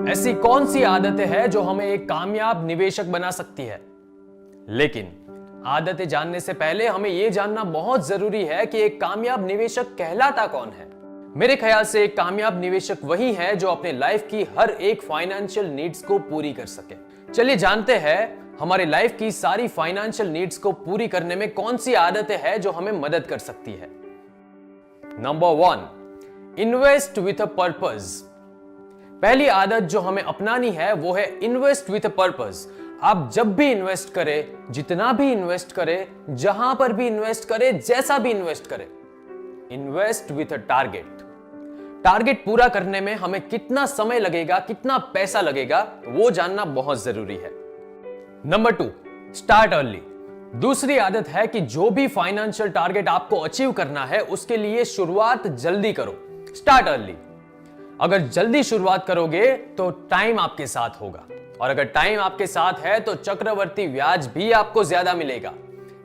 ऐसी कौन सी आदतें हैं जो हमें एक कामयाब निवेशक बना सकती है? लेकिन आदतें जानने से पहले हमें यह जानना बहुत जरूरी है कि एक कामयाब निवेशक कहलाता कौन है। मेरे ख्याल से एक कामयाब निवेशक वही है जो अपने लाइफ की हर एक फाइनेंशियल नीड्स को पूरी कर सके। चलिए जानते हैं हमारे लाइफ की सारी फाइनेंशियल नीड्स को पूरी करने में कौन सी आदतें हैं जो हमें मदद कर सकती है। Number 1, invest with a purpose. पहली आदत जो हमें अपनानी है वो है इन्वेस्ट विथ अ पर्पस। आप जब भी इन्वेस्ट करें, जितना भी इन्वेस्ट करें, जहां पर भी इन्वेस्ट करें, जैसा भी इन्वेस्ट करें, invest with a target. Target पूरा करने में हमें कितना समय लगेगा, कितना पैसा लगेगा, वो जानना बहुत जरूरी है। Number 2, start early. दूसरी आदत है कि जो भी फाइनेंशियल टारगेट आपको अचीव करना है उसके लिए शुरुआत जल्दी करो। Start early. अगर जल्दी शुरुआत करोगे तो टाइम आपके साथ होगा, और अगर टाइम आपके साथ है तो चक्रवर्ती ब्याज भी आपको ज्यादा मिलेगा,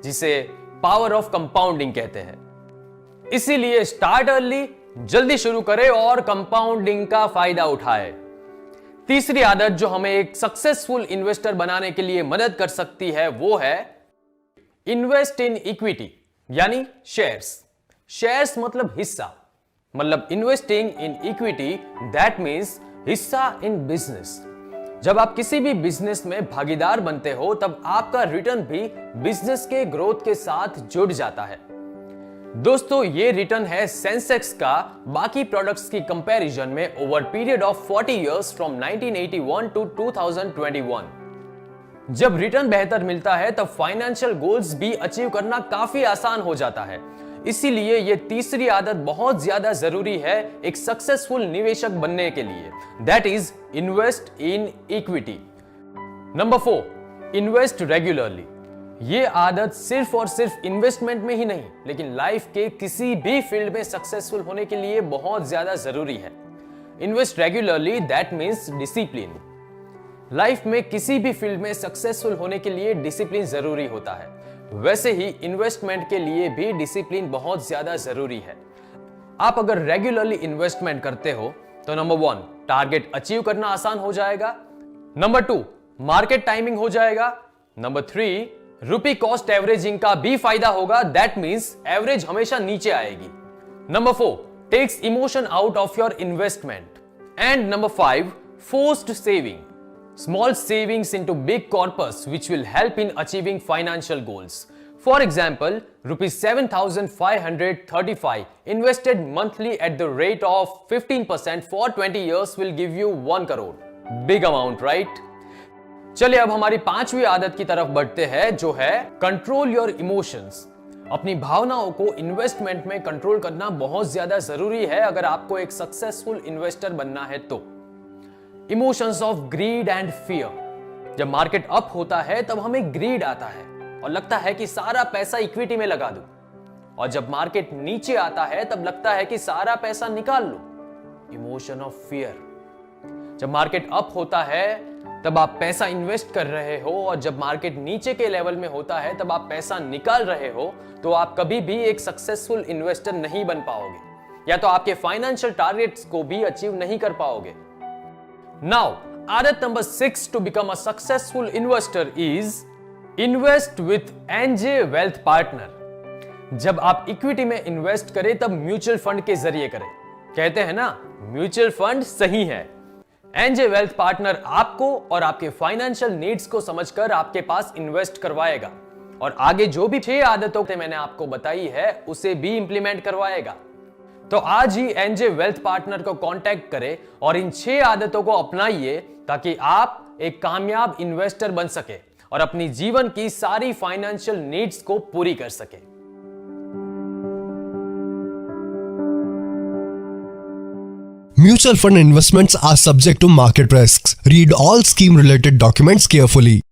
जिसे पावर ऑफ कंपाउंडिंग कहते हैं। इसीलिए स्टार्ट अर्ली, जल्दी शुरू करें और कंपाउंडिंग का फायदा उठाए। तीसरी आदत जो हमें एक सक्सेसफुल इन्वेस्टर बनाने के लिए मदद कर सकती है वो है इन्वेस्ट इन इक्विटी, यानी शेयर्स। शेयर्स मतलब हिस्सा, मतलब investing in equity, that means हिस्सा इन बिजनेस। जब आप किसी भी बिजनेस में भागीदार बनते हो तब आपका रिटर्न भी बिजनेस के ग्रोथ के साथ जुड़ जाता है। दोस्तों, ये रिटर्न है सेंसेक्स का बाकी प्रोडक्ट्स की कंपैरिजन में over period of 40 years from 1981 to 2021। जब रिटर्न बेहतर मिलता है तब फाइनेंशियल गोल्स भी अचीव करना काफी आसान हो जाता है। इसीलिए यह तीसरी आदत बहुत ज्यादा जरूरी है एक सक्सेसफुल निवेशक बनने के लिए, that is invest in equity. Number 4, invest regularly. यह आदत सिर्फ और सिर्फ इन्वेस्टमेंट में ही नहीं, लेकिन लाइफ के किसी भी फील्ड में सक्सेसफुल होने के लिए बहुत ज्यादा जरूरी है। Invest regularly, that means discipline. Life में किसी भी फील्ड में सक्सेसफुल होने के लिए डिसिप्लिन जरूरी होता है, वैसे ही इन्वेस्टमेंट के लिए भी डिसिप्लिन बहुत ज्यादा जरूरी है। आप अगर रेगुलरली इन्वेस्टमेंट करते हो तो नंबर 1, टारगेट अचीव करना आसान हो जाएगा। नंबर 2, मार्केट टाइमिंग हो जाएगा। नंबर 3, रुपी कॉस्ट एवरेजिंग का भी फायदा होगा, दैट मींस एवरेज हमेशा नीचे आएगी। Number 4, takes emotion out of your investment. And number 5, forced saving. Small savings into big corpus which will help in achieving financial goals. For example, rupees 7,535 invested monthly at the rate of 15% for 20 years will give you 1 crore. Big amount, right? चलिए अब हमारी 5वीं आदत की तरफ बढ़ते हैं जो है कंट्रोल योर इमोशंस। अपनी भावनाओं को इन्वेस्टमेंट में कंट्रोल करना बहुत ज्यादा जरूरी है अगर आपको एक सक्सेसफुल इन्वेस्टर बनना है तो। Emotions of grid and fear. जब मार्केट अप होता है तब हमें ग्रीड आता है और लगता है कि सारा पैसा इक्विटी में लगा दूं, और जब मार्केट नीचे आता है तब लगता है कि सारा पैसा निकाल लो, इमोशन ऑफ फियर। जब मार्केट अप होता है तब आप पैसा इन्वेस्ट कर रहे हो, और जब मार्केट नीचे के लेवल में होता है तब आप पैसा निकाल रहे हो, तो आप कभी भी एक सक्सेसफुल इन्वेस्टर नहीं बन पाओगे, या तो आपके फाइनेंशियल टारगेट्स को भी अचीव नहीं कर पाओगे। Now, आदत number 6 to become a successful investor is invest with NJ Wealth Partner। जब आप इक्विटी में इन्वेस्ट करें तब म्यूचुअल फंड के जरिए करें। कहते हैं ना, म्यूचुअल फंड सही है। एनजे वेल्थ पार्टनर आपको और आपके फाइनेंशियल नीड्स को समझकर आपके पास इन्वेस्ट करवाएगा, और आगे जो भी 6 आदतों मैंने आपको बताई है उसे भी इंप्लीमेंट करवाएगा। तो आज ही एनजे वेल्थ पार्टनर को कांटेक्ट करें और इन 6 आदतों को अपनाइए ताकि आप एक कामयाब इन्वेस्टर बन सके और अपनी जीवन की सारी फाइनेंशियल नीड्स को पूरी कर सके। Mutual fund investments are subject to market risks. Read all scheme related documents carefully.